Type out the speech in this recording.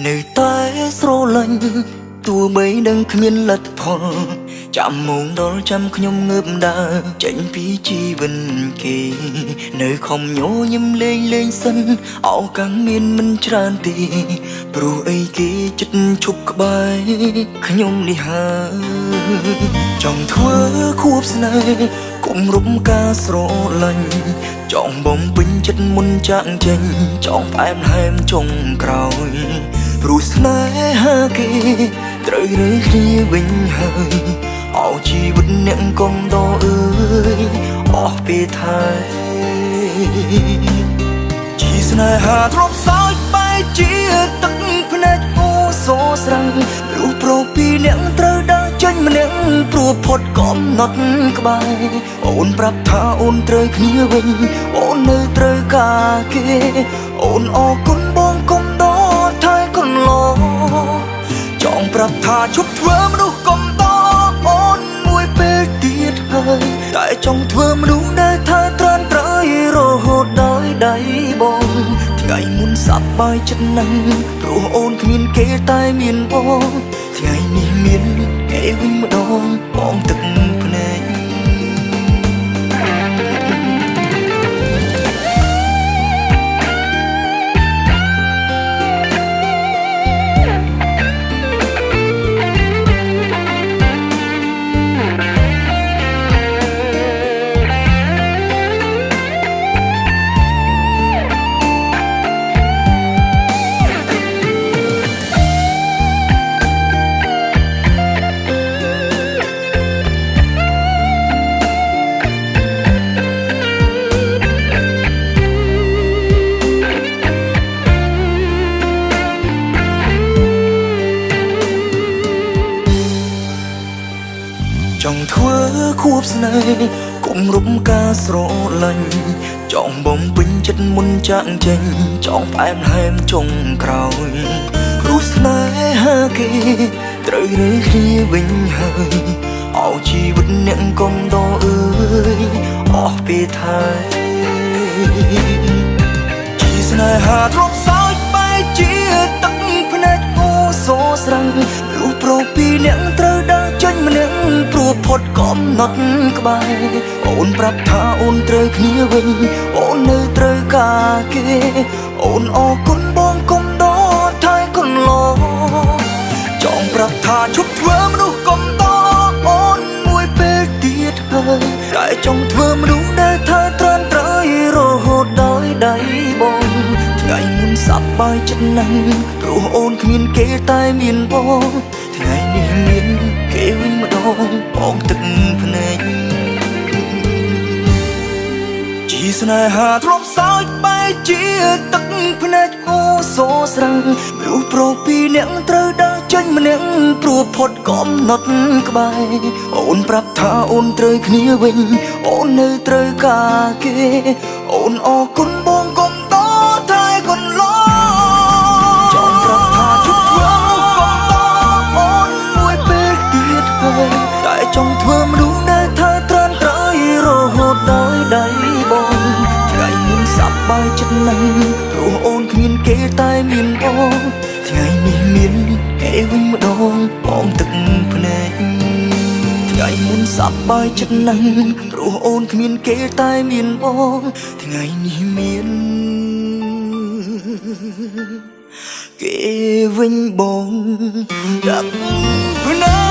នៅតែស្រឡាញ់ទោះបីដឹងគ្មានលទ្ធផលចាំមងដល់ចាំខ្ញុំងើបដើរចេញពីជីវិតគេនៅខំញញឹមលេងសិនអោកាំងមានមិនច្រើនទេព្រោះអីគេចិត្តឈប់ក្បែរខ្ញុំនេះហើយចង់ធ្វើខួបស្នេហ៍គំរំការស្រឡាញ់ចង់បំពេញចិត្តមុនចាក់ចេញចង់ផ្អែមហែមចុងក្រោយព្រោះស្នេហាគេត្រូវរើគ្នាវិញហើយអោជីវិតអ្នកកុំដអើយអស់ពេលថែជីស្នេហាទ្រពសោចបែកជាទឹកភ្នែកអូសោស្រាំងព្រោះប្រុសពីរអ្នកត្រូវដើរចេញម្នាក់ព្រោះផុតកំណត់ក្បែរអូនប្រាប់ថាអូនត្រូវគ្នាវិញអូននៅត្រូវការគេអូនអរគុណបងកុំដថែកន្លងចង់ប្រាប់ថាជប់ធ្វើមនុស្សកុំតអូនមួយពេលទៀតហើយតែចង់ធ្វើមនុស្សដែលថាត្រានត្រៃរហូតដល់ដៃបងថ្ងៃមុនសប្បាយចិត្តណាស់ព្រោះអូនគ្មានគេតែមានបងថ្ងៃនេះមានគេវិញម្ដងបងទឹកភ្នែកចង់ធ្វើខួបស្នេហ៍គំរំការស្រឡាញ់ចង់បំពេញចិត្តមុនចាក់ចេញចង់ផ្អែមហែមចុងក្រោយព្រោះស្នេហាគេត្រូវរើគ្នាវិញហើយអោជីវិតអ្នកកុំដអើយអស់ពេលថែជីស្នេហាទ្រពសោចបែកជាទឹកភ្នែកអូសោស្រាំងព្រោះប្រុសពីរអ្នកត្រូវដើរចេញម្នាក់ព្រោះផុតកំណត់ក្បែរអូនប្រាប់ថាអូនត្រូវគ្នាវិញអូននៅត្រូវការគេអូនអរគុណបងកុំដថែកន្លងចង់ប្រាប់ថាជប់ធ្វើមនុស្សកុំតអូនមួយពេលទៀតហើយតែចង់ធ្វើមនុស្សដែលថាត្រានត្រៃរហូតដល់ដៃបងថ្ងៃមុនសប្បាយចិត្តណាស់ព្រោះអូនគ្មានគេតែមានបងថ្ងៃនេះមានគេវិញម្ដងបងទឹកភ្នែកជីស្នេហាទ្រពសោចបែកជាទឹកភ្នែកអូសោស្រាំងព្រោះប្រុសពីរអ្នកត្រូវដើរចេញម្នាក់ព្រោះផុតកំណត់ក្បែរអូនប្រាប់ថាអូនត្រូវគ្នាវិញអូននៅត្រូវការគេអូនអរគុណបងកុំតថែកន្លងចង់ប្រាប់ថាជប់ធ្វើមនុស្សកុំតអូនមួយពេលទៀតហើយតែចង់ធ្វើមនុស្សដែលថាត្រានត្រៃរហូតដល់ដៃបងថ្ងៃមុនសប្បាយចិត្តណាស់ព្រោះអូនគ្មានគេតែមានបងថ្ងៃនេះមានគេវិញម្ដងបងទឹកភ្នែកថ្ងៃមុនសប្បាយចិត្តណាស់ព្រោះអូនគ្មានគេតែមានបងថ្ងៃនេះមានគេវិញបងទឹកភ្នែក